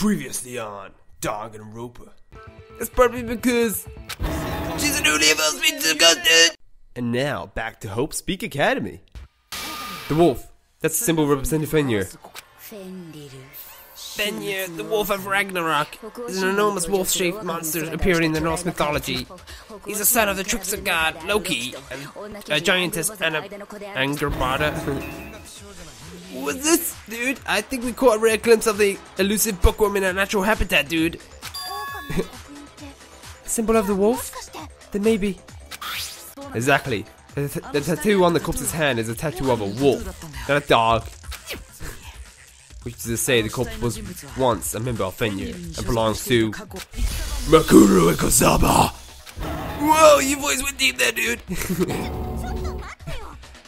Previously on Danganronpa. It's probably because she's a newly evolved speech disgusted. And now back to Hope's Peak Academy. The wolf. That's a symbol representing Fenrir. Fenrir, the wolf of Ragnarok, is an enormous wolf-shaped monster appearing in the Norse mythology. He's the son of the trickster god Loki and a giantess Angerbada. What's this, dude? I think we caught a rare glimpse of the elusive bookworm in her natural habitat, dude. Symbol of the wolf? Then maybe. Exactly. The tattoo on the corpse's hand is a tattoo of a wolf, not a dog. Which is to say, the corpse was once a member of Fenrir and belongs to Makuru Ikosaba. Whoa, your voice went deep there, dude.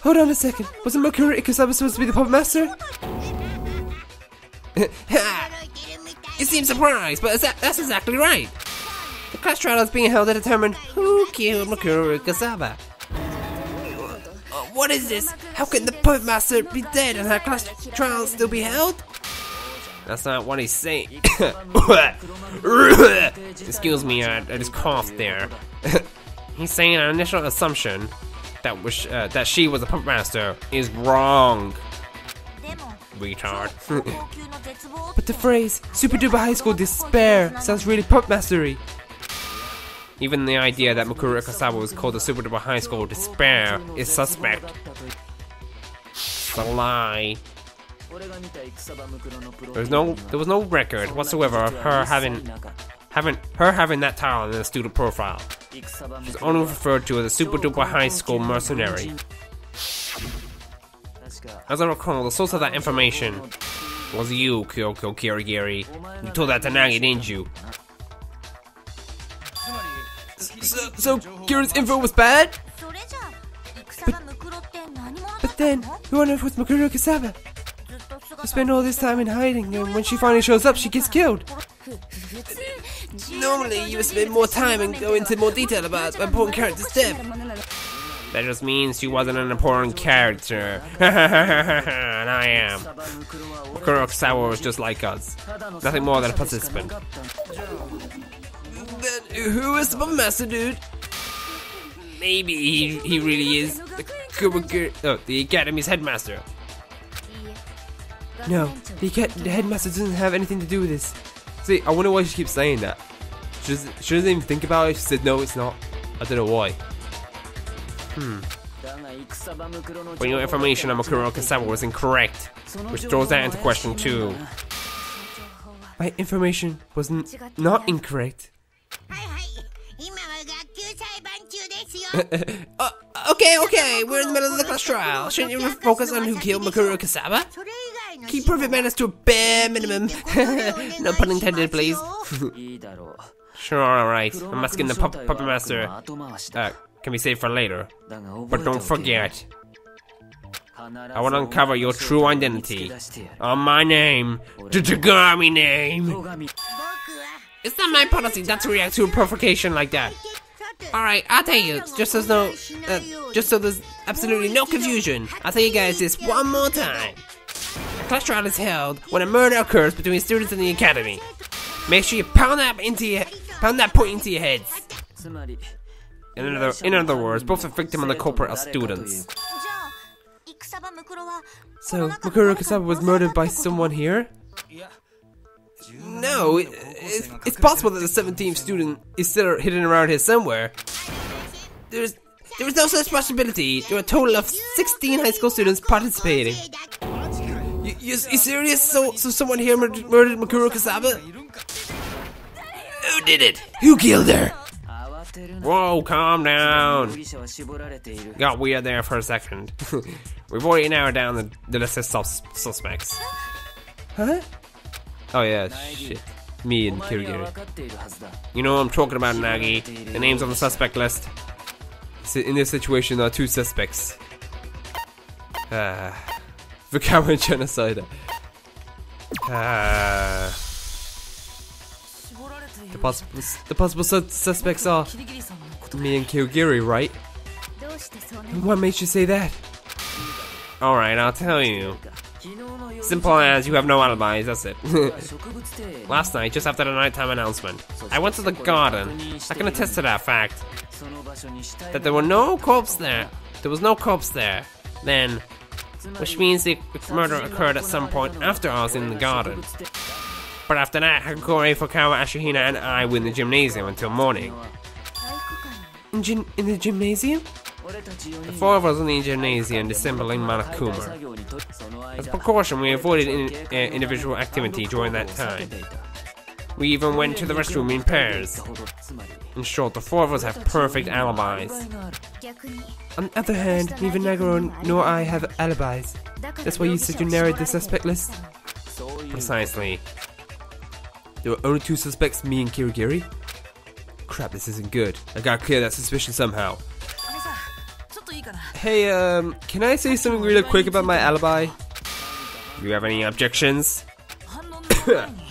Hold on a second. Wasn't Makuru Ikosaba supposed to be the puppet master? You seem surprised, but that's exactly right. The class trial is being held to determine who killed Makuru Ikosaba. What is this? How can the puppet master be dead and her class trial still be held? That's not what he's saying. Excuse me, I just coughed there. He's saying an initial assumption that she was a puppet master is wrong. Retard. But the phrase super duper high school despair sounds really puppet mastery. Even the idea that Makuru Ikosaba was called the super duper high school despair is suspect. It's a lie. There was no record whatsoever of her having that title in the student profile. She's only referred to as a super duper high school mercenary. As I recall, the source of that information was you, Hiyoko Kirigiri. You told that to Nagi, didn't you? So Kira's info was bad? But then, who on earth was Makuru Ikosaba? You spend all this time in hiding, and when she finally shows up, she gets killed. Normally, you would spend more time and go into more detail about important character's death. That just means she wasn't an important character. And I am. Makuru Ikosaba was just like us. Nothing more than a participant. Then who is the puppet master, dude? Maybe he really is the Academy's headmaster. No, the headmaster doesn't have anything to do with this. See, I wonder why she keeps saying that. She doesn't even think about it. She said, no, it's not. I don't know why. But your information on Makuru Ikosaba was incorrect, which throws that into question too. My information was not incorrect. Okay, we're in the middle of the class trial. Shouldn't you focus on who killed Makuru Ikosaba? Keep perfect manners to a bare minimum. No pun intended, please. Sure, alright. I'm asking the puppet master. Can we save for later? But don't forget, I will uncover your true identity. On my name, the togami name. It's not my policy not to react to a provocation like that. Alright, I'll tell you, just so there's absolutely no confusion, I'll tell you guys this one more time. A class trial is held when a murder occurs between students in the academy. Make sure you pound that point into your heads. In other words, both the victim and the culprit are students. So, Makuru Ikosaba was murdered by someone here? No, it's possible that the 17th student is still hidden around here somewhere. There was no such possibility. There were a total of 16 high school students participating. You serious? So someone here murdered Makuru Ikosaba? Who did it? Who killed her? Whoa, calm down. Got weird there for a second. We've already narrowed down the list of suspects. Huh? Oh yeah, shit. Me and Kirigiri. You know what I'm talking about, Nagi. The names on the suspect list. In this situation, there are two suspects. Vikawa and Genocide. The possible suspects are me and Kirigiri, right? What makes you say that? Alright, I'll tell you. Simple as you have no alibis, that's it. Last night, just after the nighttime announcement, I went to the garden. I can attest to that fact. That there were no corpses there. There was no corpse there. Then, which means the murder occurred at some point after I was in the garden. But after that, Hagakure, Fukawa, Ashihina, and I were in the gymnasium until morning. In the gymnasium? The four of us in the gymnasium assembling monokuma. As a precaution, we avoided individual activity during that time. We even went to the restroom in pairs. In short, the four of us have perfect alibis. On the other hand, neither Nagoro nor I have alibis. That's why you said you narrowed the suspect list? Precisely. There were only two suspects, me and Kirigiri? Crap, this isn't good. I gotta clear that suspicion somehow. Hey, can I say something really quick about my alibi? Do you have any objections?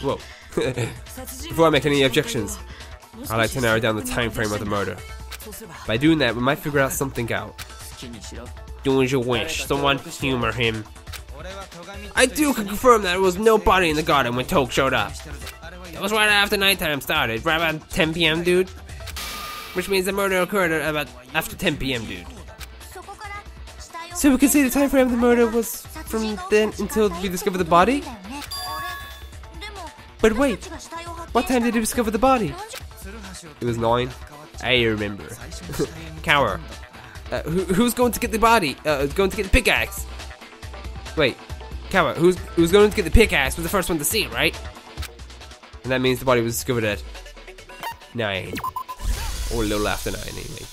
Whoa. Before I make any objections, I'd like to narrow down the time frame of the murder. By doing that, we might figure out something out. Do as you wish, someone humor him. I do confirm that there was no body in the garden when Toke showed up. That was right after nighttime started, right about 10 PM, dude. Which means the murder occurred about after 10 PM, dude. So we can say the time frame of the murder was from then until we discovered the body? But wait, what time did you discover the body? It was 9. I remember. Cower. Who's going to get the body? Going to get the pickaxe? Wait, Cower, who's going to get the pickaxe was the first one to see it, right? And that means the body was discovered at 9. Or a little after 9, anyway.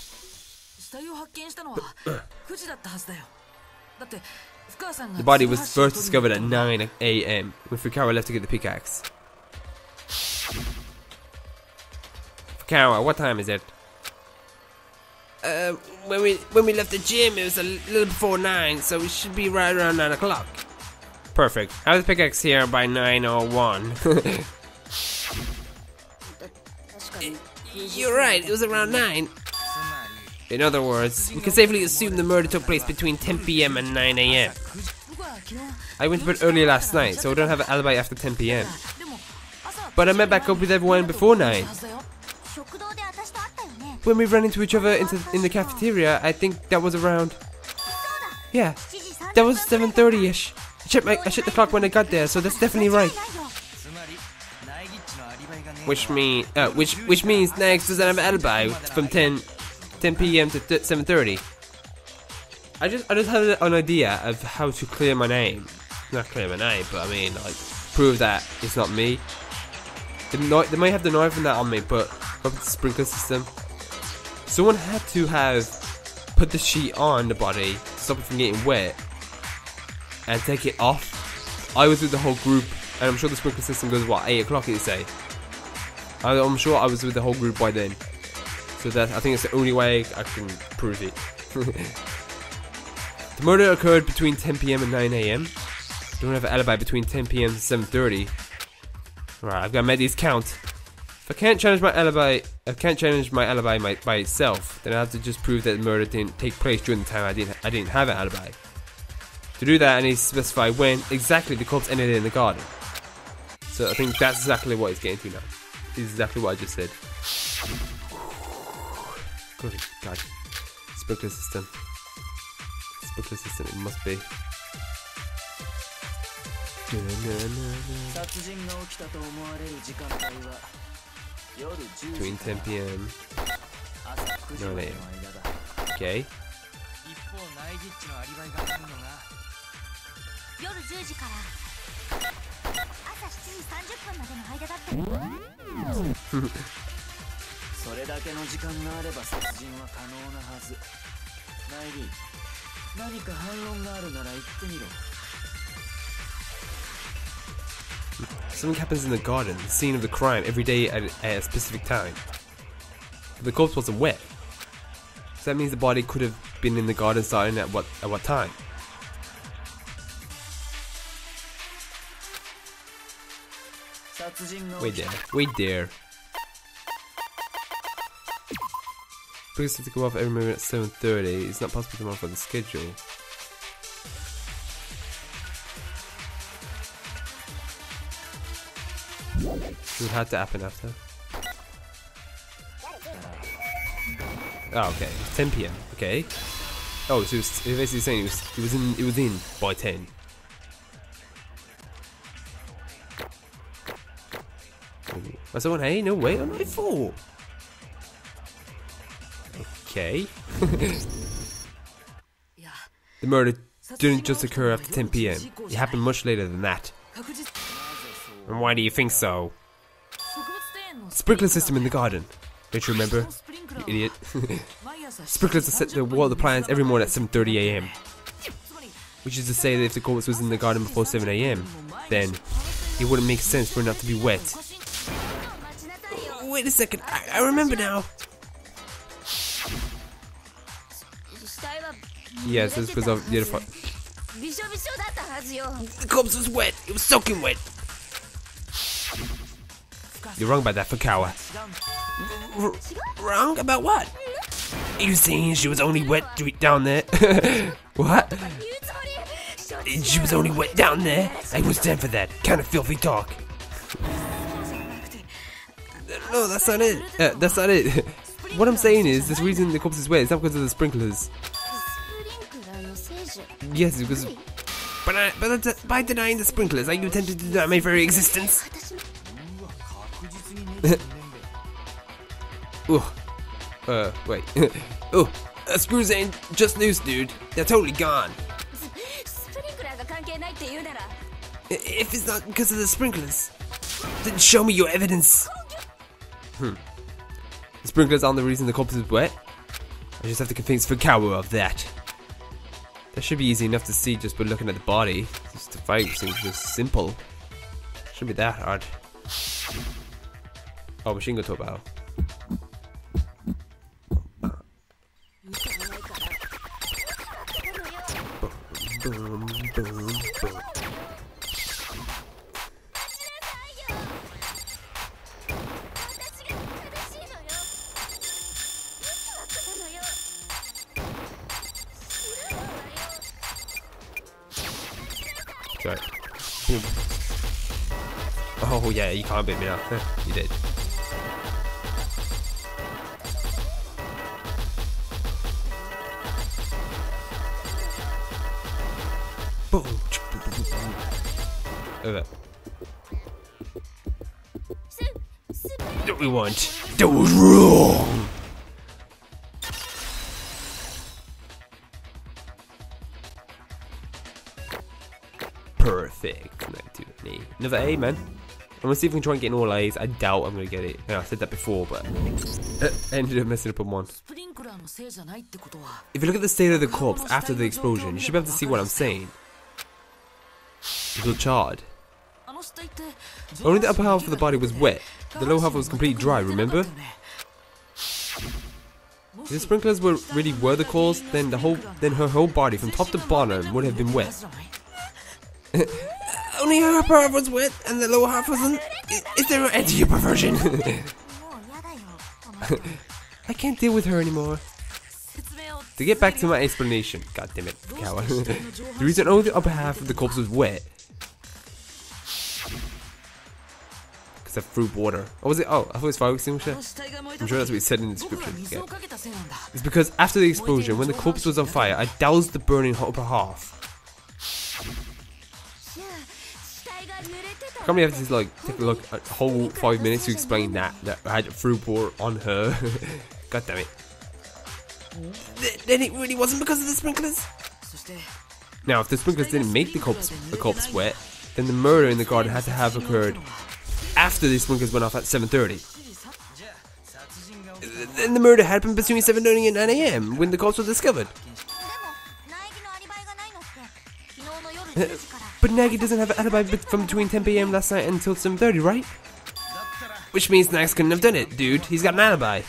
The body was first discovered at 9 AM when Fukawa left to get the pickaxe. Fukawa, what time is it? When we left the gym, it was a little before 9, so it should be right around 9 o'clock. Perfect. I have the pickaxe here by 9:01. You're right, it was around 9. In other words, we can safely assume the murder took place between 10 PM and 9 AM. I went to bed early last night, so I don't have an alibi after 10 PM. But I met back up with everyone before 9. When we ran into each other in the cafeteria, I think that was around... Yeah, that was 7:30ish. I checked the clock when I got there, so that's definitely right. Which means Nags doesn't have an alibi from 10 PM to 7:30. I just had an idea of how to clear my name. Not clear my name, but I mean, like, prove that it's not me. They might have the knife and that on me, but with the sprinkler system, someone had to have put the sheet on the body to stop it from getting wet and take it off. I was with the whole group, and I'm sure the sprinkler system goes, what, 8 o'clock, you say? I'm sure I was with the whole group by then. So I think it's the only way I can prove it. The murder occurred between 10 PM and 9 AM. Don't have an alibi between 10 PM and 7:30. Right, I've got to make these count. If I can't challenge my alibi, by itself, then I have to just prove that the murder didn't take place during the time I didn't have an alibi. To do that, I need to specify when exactly the corpse ended in the garden. So I think that's exactly what he's getting to now. This is exactly what I just said. Good God. Sprinkler system. Sprinkler system, it must be. Between 10 PM. 9 AM. Okay. Something happens in the garden, the scene of the crime, every day at a specific time. But the corpse wasn't wet. So that means the body could have been in the garden starting at what time? Wait there. Please to go off every moment at 7:30. It's not possible to modify the schedule. What had to happen after? Oh, okay. It's 10 p.m. Okay. Oh, so he was basically saying it was in by 10. Was someone? Hey, no way. I'm not 4. Okay. The murder didn't just occur after 10 p.m. It happened much later than that. And why do you think so? Sprinkler system in the garden. Don't you remember? You idiot. Sprinklers are set to water the plants every morning at 7:30 a.m. Which is to say that if the corpse was in the garden before 7 a.m, then it wouldn't make sense for it not to be wet. Wait a second, I remember now. Yes, this was of the other part. The corpse was wet. It was soaking wet. You're wrong about that, Fukawa. Wrong about what? You saying she was only wet down there? What? She was only wet down there? I was stand for that kind of filthy talk. No, that's not it. That's not it. What I'm saying is, this reason the corpse is wet is not because of the sprinklers. Yes, it was. But by denying the sprinklers, are you attempting to deny my very existence? Wait. Screws ain't just loose, dude. They're totally gone. If it's not because of the sprinklers, then show me your evidence. The sprinklers aren't the reason the corpse is wet. I just have to convince Fukawa of that. That should be easy enough to see just by looking at the body. Just the fight seems just simple. Shouldn't be that hard. Oh, machine gun Tobao. Boom, boom, boom. Sorry. Boom. Oh yeah, you can't beat me now. You did. Boom. Okay. What we want? That was wrong. Perfect. Another A, man. I'm gonna see if we can try and get in all A's. I doubt I'm gonna get it. Yeah, I said that before, but I ended up messing up on one. If you look at the state of the corpse after the explosion, you should be able to see what I'm saying. It was charred. Only the upper half of the body was wet. The lower half was completely dry, remember? If the sprinklers were the cause, then her whole body from top to bottom would have been wet. Only her upper half was wet and the lower half wasn't. Is there an end to your perversion? I can't deal with her anymore. To get back to my explanation, god damn it, Fukawa. The reason only the upper half of the corpse was wet, because of fruit water. Or was it? Oh, I thought it was fire extinguisher. I'm sure that's what it said in the description. Yeah. It's because after the explosion, when the corpse was on fire, I doused the burning upper half. I can't believe I have to like take a look at a whole 5 minutes to explain that I had fruit water on her. God damn it. Then it really wasn't because of the sprinklers? Now, if the sprinklers didn't make the corpse wet, then the murder in the garden had to have occurred after the sprinklers went off at 7:30. Then the murder happened between 7:30 and 9 a.m. when the corpse was discovered. But Nagi doesn't have an alibi from between 10 p.m. last night until 7:30, right? Which means Nags couldn't have done it, dude. He's got an alibi.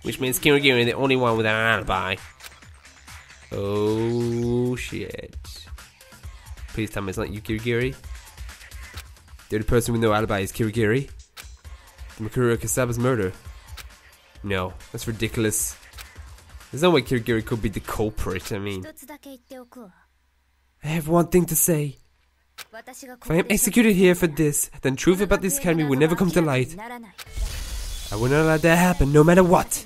Which means Kirigiri is the only one without an alibi. Oh shit. Please tell me it's not you, Kirigiri. The only person with no alibi is Kirigiri. The Mikuru Kasaba's murder. No, that's ridiculous. There's no way Kirigiri could be the culprit, I mean. I have one thing to say. If I am executed here for this, then truth about this academy will never come to light. I will not allow that happen, no matter what.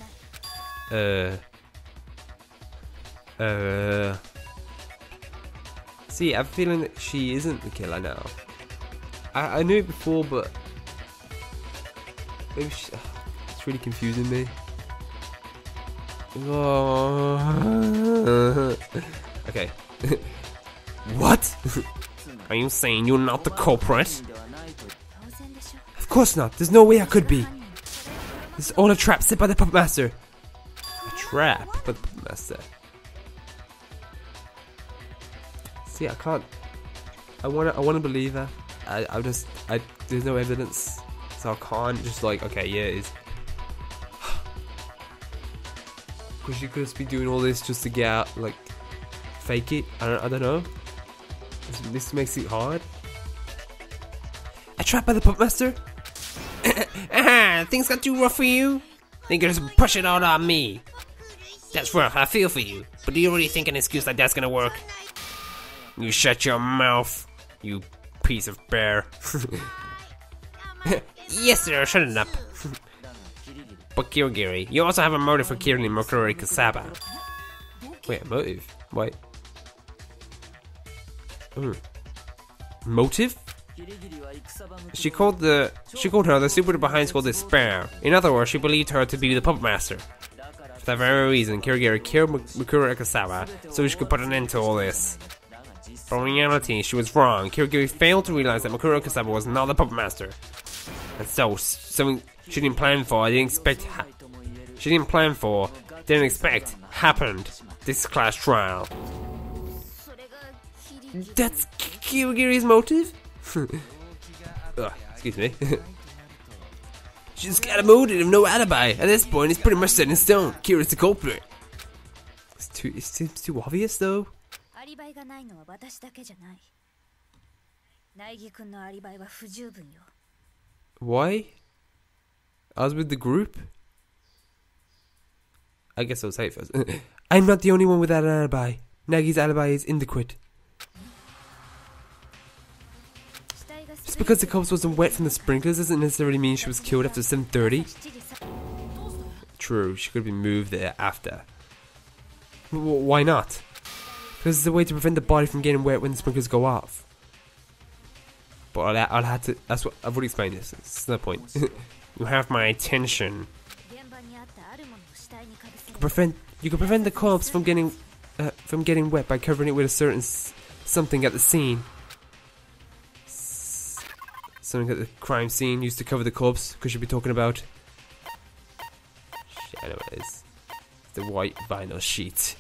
See, I'm feeling that she isn't the killer now. I knew it before, but maybe she, it's really confusing me. Oh. Okay. What? Are you saying you're not the culprit? Of course not. There's no way I could be. This is all a trap set by the puppet master. A trap by the puppet master. See, I can't. I wanna believe her. There's no evidence, so I can't just like, okay, yeah, it is. Because she could just be doing all this just to get out, like, fake it. I don't know. This makes it hard. A trap by the puppet master? Aha! Things got too rough for you? Think you're just pushing it out on me. That's rough, I feel for you. But do you really think an excuse like that's gonna work? You shut your mouth, you piece of bear. Yes sir, shut it up. But Kirigiri, you also have a motive for killing Mokuro Kasaba. Wait, a motive? Wait. Motive? She called her the super behind school despair. In other words, she believed her to be the puppet master. For that very reason, Kirigiri killed Mokuro Kasaba so she could put an end to all this. But in reality, she was wrong. Kirigiri failed to realize that Mokuro Kasaba was not the puppet master. And so, something she didn't plan for, didn't expect happened this class trial. That's Kirigiri's motive? Excuse me. She's got a motive, no alibi. At this point, it's pretty much set in stone. Kira's the culprit. It seems too obvious, though. Why? I was with the group? I guess I'll say it first. I'm not the only one without an alibi. Nagi's alibi is inadequate. Just because the corpse wasn't wet from the sprinklers doesn't necessarily mean she was killed after 7:30. True, she could have been moved there after. Why not? Because it's a way to prevent the body from getting wet when the sprinklers go off. But I'll have to. That's what I've already explained this. It's no point. You have my attention. You can prevent the corpse from getting wet by covering it with a certain something at the scene. Something at the crime scene used to cover the corpse. Because you'll be talking about. Shit, I know what it is. It's the white vinyl sheet.